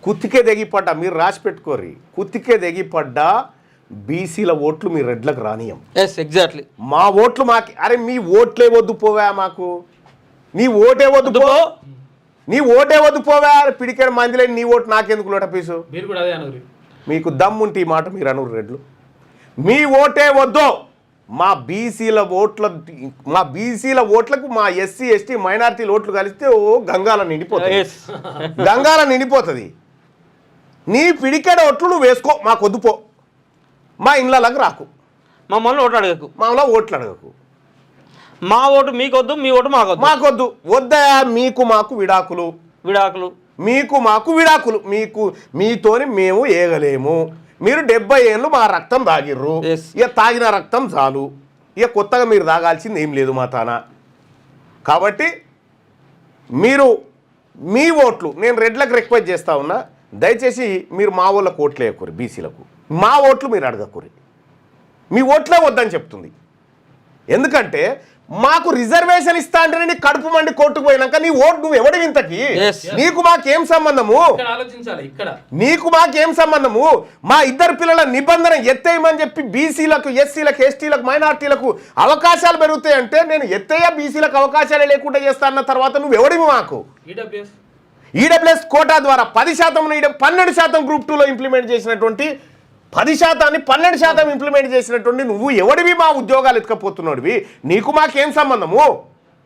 కుత్తికే తెగిపడ్డా మీరు రాసి పెట్టుకోరి, కుత్తికే తెగిపడ్డా బీసీల ఓట్లు మీ రెడ్లకు రానియం. ఎగ్జాక్ట్లీ. మా ఓట్లు మాకి, అరే మీ ఓట్లే వద్దు పోవా, మాకు నీ ఓటే వద్దు పో, నీ ఓటే వద్దు పోవా, పిడికేడు మందిలే నీ ఓటు నాకెందుకు లోట పీసు. మీరు కూడా అదే అనుగురి, మీకు దమ్ముంటే ఈ మాట మీరు అనురు రెడ్లు, మీ ఓటే వద్దు, మా బీసీల ఓట్లకు మా ఎస్సీ ఎస్టీ మైనారిటీల ఓట్లు కలిస్తే ఓ గంగాల నిండిపోతుంది, గంగాల నిండిపోతుంది. నీ పిడికేడ ఓట్లు నువ్వు వేసుకో, మాకు వద్దుపో, మా ఇళ్ళకి రాకు, మమ్మల్ని ఓట్లు అడగకు, మామూలు ఓట్లు అడగకు, మా ఓటు మీకొద్దు, మీ ఓటు మాకొద్దు. వద్దా మీకు మాకు విడాకులు, మీకు మాకు విడాకులు, మీతోని మేము ఏగలేము. మీరు 70 ఏళ్ళు మా రక్తం తాగిర్రు, ఇక తాగిన రక్తం చాలు, ఇక కొత్తగా మీరు తాగాల్సింది ఏం లేదు మా తాన. కాబట్టి మీరు మీ ఓట్లు, నేను రెడ్లకు రిక్వెస్ట్ చేస్తా ఉన్నా, దయచేసి మీరు మా వాళ్ళకు ఓట్లు వేయకూరి, బీసీలకు మా ఓట్లు మీరు అడగకూరి, మీ ఓట్లే వద్దని చెప్తుంది. ఎందుకంటే మాకు రిజర్వేషన్ ఇస్తా అంటే నీ కడుపు మండి కోర్టుకు పోయినాక నీ ఓటు నువ్వు ఎవడి వింతకి, నీకు మాకేం సంబంధము, నీకు మాకేం సంబంధము. మా ఇద్దరు పిల్లల నిబంధన ఎత్తేయమని చెప్పి బీసీలకు ఎస్సీలకు ఎస్టీలకు మైనార్టీలకు అవకాశాలు పెరుగుతాయంటే నేను ఎత్తేయ బీసీలకు అవకాశాలే లేకుండా చేస్తా అన్న తర్వాత నువ్వు ఎవడివి మాకు. ఈడబ్ల్యూఎస్ కోటా ద్వారా 10% 12% గ్రూప్ 2లో ఇంప్లిమెంట్ చేసినటువంటి 10%ని 12% ఇంప్లిమెంట్ చేసినటువంటి నువ్వు ఎవడివి మా ఉద్యోగాలు ఎత్తుకపోతున్నాడివి, నీకు మాకేం సంబంధము.